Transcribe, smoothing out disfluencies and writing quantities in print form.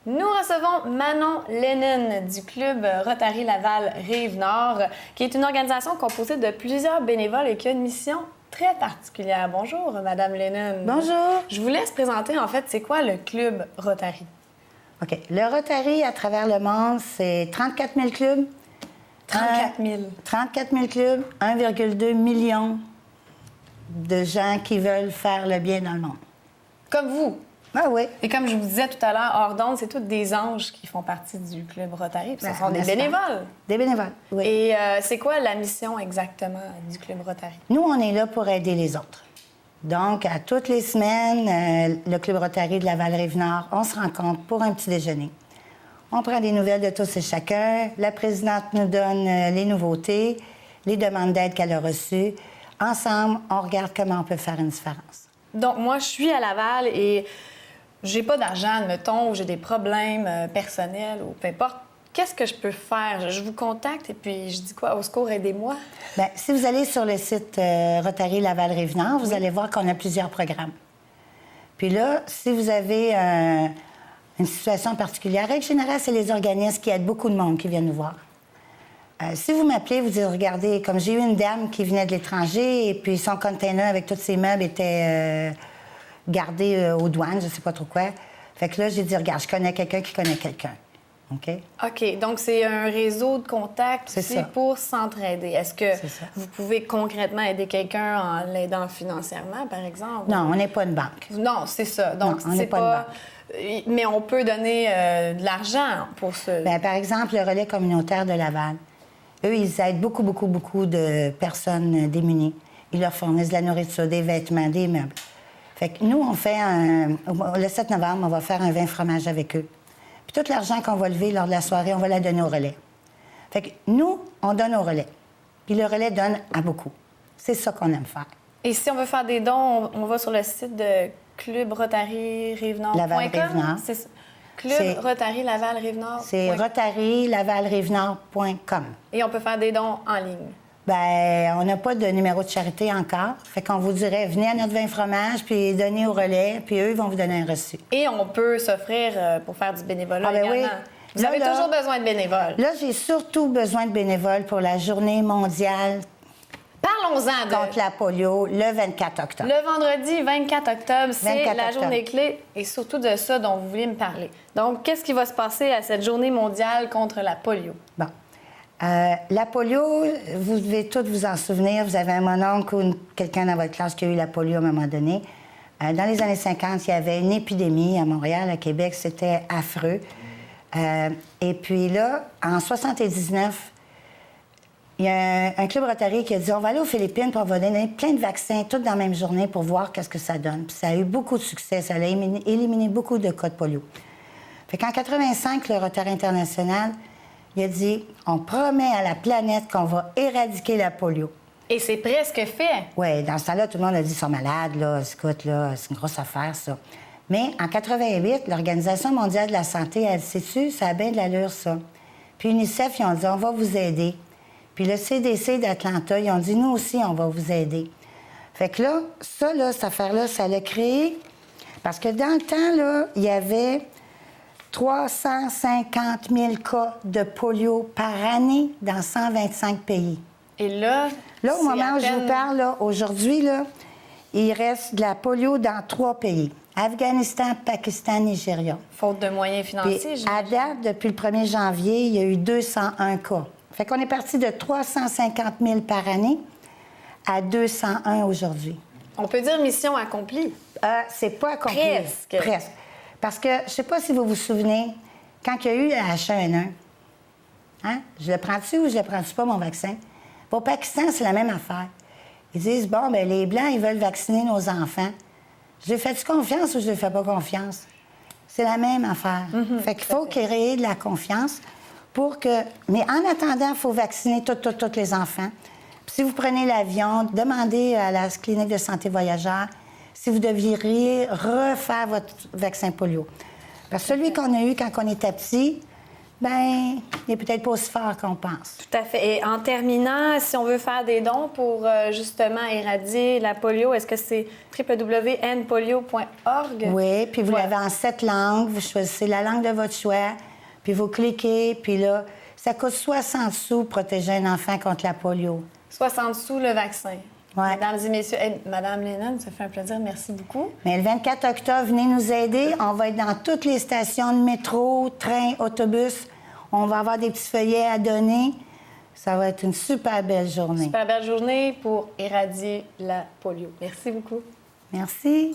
Nous recevons Manon Lennon du Club Rotary Laval Rive-Nord, qui est une organisation composée de plusieurs bénévoles et qui a une mission très particulière. Bonjour, Madame Lennon. Bonjour. Je vous laisse présenter, en fait, c'est quoi le Club Rotary? OK. Le Rotary à travers le monde, c'est 34 000 clubs. 34 000. 34 000 clubs, 1,2 million de gens qui veulent faire le bien dans le monde. Comme vous. Ah oui. Et comme je vous disais tout à l'heure, hors d'onde, c'est tous des anges qui font partie du Club Rotary. Puis ce sont des n'est-ce pas? bénévoles. Des bénévoles, oui. Et c'est quoi la mission exactement du Club Rotary? Nous, on est là pour aider les autres. Donc, à toutes les semaines, le Club Rotary de Laval-Rive-Nord, on se rencontre pour un petit déjeuner. On prend des nouvelles de tous et chacun. La présidente nous donne les nouveautés, les demandes d'aide qu'elle a reçues. Ensemble, on regarde comment on peut faire une différence. Donc, moi, je suis à Laval et j'ai pas d'argent, admettons, ou j'ai des problèmes personnels ou peu importe. Qu'est-ce que je peux faire? Je vous contacte et puis je dis quoi? Au secours, aidez-moi. Bien, si vous allez sur le site Rotary Laval-Rive-Nord, vous allez voir qu'on a plusieurs programmes. Puis là, si vous avez une situation particulière, en règle générale, c'est les organismes qui aident beaucoup de monde qui viennent nous voir. Si vous m'appelez, vous dites, regardez, comme j'ai eu une dame qui venait de l'étranger et puis son container avec tous ses meubles était gardé aux douanes, je ne sais pas trop quoi. Fait que là, j'ai dit, regarde, je connais quelqu'un qui connaît quelqu'un. OK? OK. Donc, c'est un réseau de contacts aussi ça. pour s'entraider. Est-ce que C'est ça. vous pouvez concrètement aider quelqu'un en l'aidant financièrement, par exemple? Non, on n'est pas une banque. Non, c'est ça. Donc, Non, on n'est c'est pas une Mais on peut donner de l'argent pour ce... Bien, par exemple, le relais communautaire de Laval. Eux, ils aident beaucoup, beaucoup, beaucoup de personnes démunies. Ils leur fournissent de la nourriture, des vêtements, des meubles. Fait que nous, on fait le 7 novembre, on va faire un vin fromage avec eux. Puis tout l'argent qu'on va lever lors de la soirée, on va la donner au relais. Fait que nous, on donne au relais. Puis le relais donne à beaucoup. C'est ça qu'on aime faire. Et si on veut faire des dons, on va sur le site de Club Rotary Rive-Nord. Laval-Rive-Nord. C'est ça. Club Rotary Laval Rive-Nord. C'est rotary-laval-rive-nord.com. Et on peut faire des dons en ligne. Bien, on n'a pas de numéro de charité encore. Fait qu'on vous dirait, venez à notre vin fromage, puis donnez au relais, puis eux, ils vont vous donner un reçu. Et on peut s'offrir pour faire du bénévolat Ah, ben également. oui. Vous avez toujours besoin de bénévoles. Là, j'ai surtout besoin de bénévoles pour la journée mondiale Parlons-en de... contre la polio, le 24 octobre. Le vendredi 24 octobre, c'est 24 la octobre. journée clé et surtout de ça dont vous vouliez me parler. Donc, qu'est-ce qui va se passer à cette journée mondiale contre la polio? Bon. La polio, vous devez tous vous en souvenir. Vous avez un mononcle ou quelqu'un dans votre classe qui a eu la polio à un moment donné. Dans les années 50, il y avait une épidémie à Montréal, à Québec. C'était affreux. Et puis là, en 79, il y a un club Rotary qui a dit, on va aller aux Philippines pour on va donner plein de vaccins, tous dans la même journée pour voir qu'est-ce que ça donne. Puis ça a eu beaucoup de succès. Ça a éliminé beaucoup de cas de polio. Fait qu'en 85, le Rotary international, il a dit, on promet à la planète qu'on va éradiquer la polio. Et c'est presque fait. Oui, dans ce temps-là, tout le monde a dit, ils sont malades, là, écoute, là, c'est une grosse affaire, ça. Mais en 88, l'Organisation mondiale de la santé a dit, sais-tu, ça a bien de l'allure, ça. Puis UNICEF, ils ont dit, on va vous aider. Puis le CDC d'Atlanta, ils ont dit, nous aussi, on va vous aider. Fait que là, ça, là, cette affaire-là, ça l'a créé. Parce que dans le temps, là, il y avait 350 000 cas de polio par année dans 125 pays. Et là, Là, au moment où je vous parle, là, aujourd'hui, là, il reste de la polio dans 3 pays. Afghanistan, Pakistan, Nigeria. Faute de moyens Puis, financiers, à date, depuis le 1er janvier, il y a eu 201 cas. Fait qu'on est parti de 350 000 par année à 201 aujourd'hui. on peut dire mission accomplie. C'est pas accompli. Presque. Presque. Parce que, je sais pas si vous vous souvenez, quand il y a eu la H1N1, hein? Je le prends-tu ou je le prends-tu pas, mon vaccin? Au Pakistan, c'est la même affaire. Ils disent, bon, bien, les Blancs, ils veulent vacciner nos enfants. Je lui fais-tu confiance ou je lui fais pas confiance? C'est la même affaire. Fait qu'il faut créer de la confiance pour que... Mais en attendant, il faut vacciner tous les enfants. Puis si vous prenez l'avion, demandez à la clinique de santé voyageurs si vous devriez refaire votre vaccin polio. Parce que celui qu'on a eu quand on était petit, ben, il est peut-être pas aussi fort qu'on pense. Tout à fait. Et en terminant, si on veut faire des dons pour justement éradier la polio, est-ce que c'est www.npolio.org? Oui, puis vous Ouais. l'avez en 7 langues. Vous choisissez la langue de votre choix, puis vous cliquez, puis là, ça coûte 60 sous protéger un enfant contre la polio. 60 sous le vaccin. Ouais. Mesdames et messieurs, Madame Lennon, ça fait un plaisir. Merci beaucoup. Mais le 24 octobre, venez nous aider. On va être dans toutes les stations de métro, train, autobus. On va avoir des petits feuillets à donner. Ça va être une super belle journée. Super belle journée pour éradier la polio. Merci beaucoup. Merci.